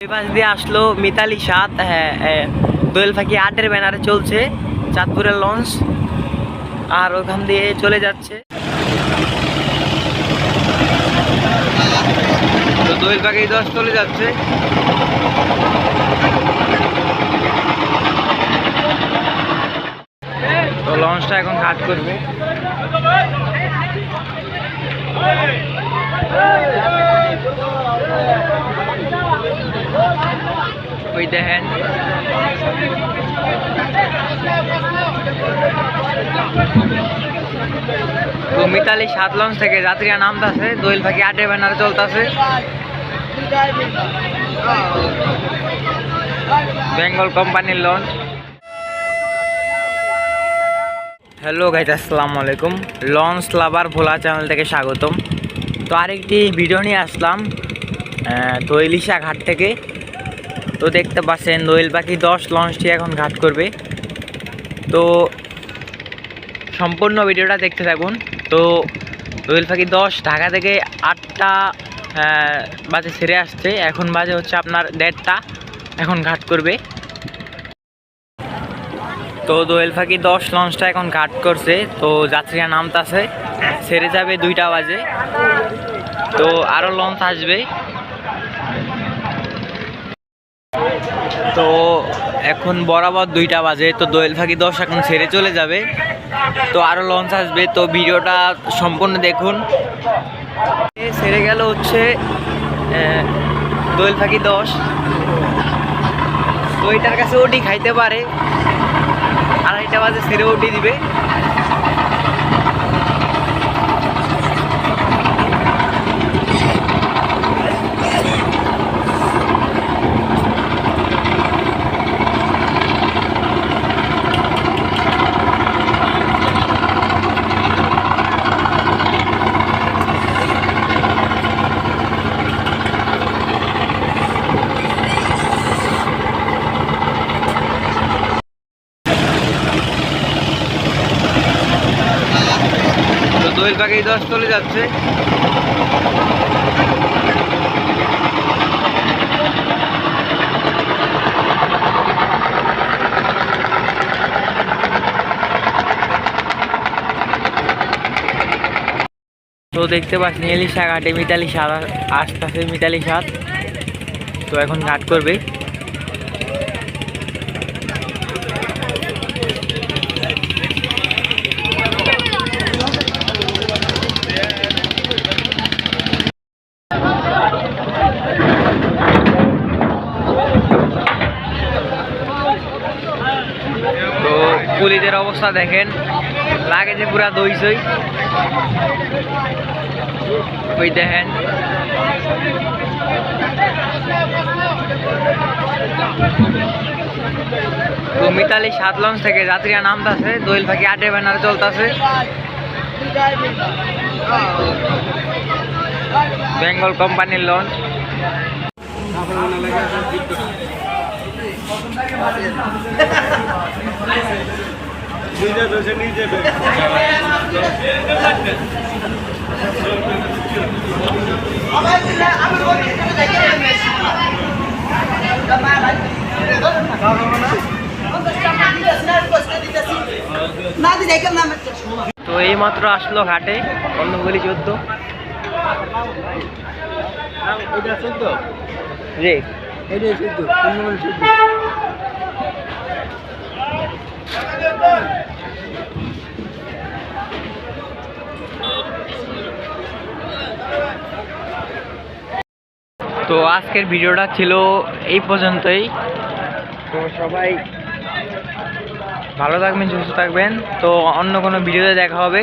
এই পাশ দিয়ে আসলো মিতালি ৭। হ্যাঁ, দোয়েল ফাঁকি ৮-এর ব্যানারে চলছে চাঁদপুরের লঞ্চ, আর ওখান দিয়ে চলে যাচ্ছে। তো দোয়েল ফাঁকি ১০ চলে যাচ্ছে। তো লঞ্চটা এখন ঘাট করবে। ওই দেখেন তো মিতালি ৭ লঞ্চ থেকে যাত্রীরা নামতেছে, দোয়েল ফাঁকি ৮-এর ব্যানারে চলতেছে। বেঙ্গল কোম্পানির লঞ্চ। হ্যালো গাইস, আসসালামু আলাইকুম। লঞ্চ লাভার ভোলা চ্যানেল থেকে স্বাগতম। তো আরেকটি ভিডিও নিয়ে আসলাম দোয়েলিশা ঘাট থেকে। তো দেখতে পাচ্ছেন দোয়েল পাখি ১০ লঞ্চটি এখন ঘাট করবে। তো সম্পূর্ণ ভিডিওটা দেখতে থাকুন। তো দোয়েল পাখি ১০ ঢাকা থেকে ৮টা বাজে ছেড়ে আসছে, এখন বাজে হচ্ছে আপনার ১:৩০, এখন ঘাট করবে। তো দোয়েল ফাঁকি ১০ লঞ্চটা এখন ঘাট করছে। তো যাত্রীরা নামতাছে, ছেড়ে যাবে ২টা বাজে। তো আরও লঞ্চ আসবে। তো এখন বরাবর ২টা বাজে। তো দোয়েল ফাঁকি ১০ এখন ছেড়ে চলে যাবে। তো আরও লঞ্চ আসবে। তো ভিডিওটা সম্পূর্ণ দেখুন। ছেড়ে গেল হচ্ছে দোয়েল ফাঁকি ১০। তো এটার কাছে ওটি খাইতে পারে, ২:৩০ বাজে ছেড়ে ওটি দিবে। দোয়েল পাখি ১০ চলে যাচ্ছে। তো দেখতে পাচ্ছেন ইলিশা ঘাটে মিতালি ৭ আসতেছে। মিতালি ৭ তো এখন ঘাট করবে। তো কুলিদের অবস্থা দেখেন, লাগে যে পুরা দইসই। ওই দেখেন তো মিতালি ৭ লঞ্চ থেকে যাত্রীরা নামতেছে, দোয়েল ফাঁকি ৮-এর ব্যানারে চলতেছে। বেঙ্গল কোম্পানির লঞ্চ। তো এই মাত্র আসলো ঘাটে কর্ণফুলী ১৪ রে। তো আজকের ভিডিওটা ছিল এই পর্যন্তই। তো সবাই ভালো থাকবেন, সুস্থ থাকবেন। তো অন্য কোনো ভিডিওতে দেখা হবে।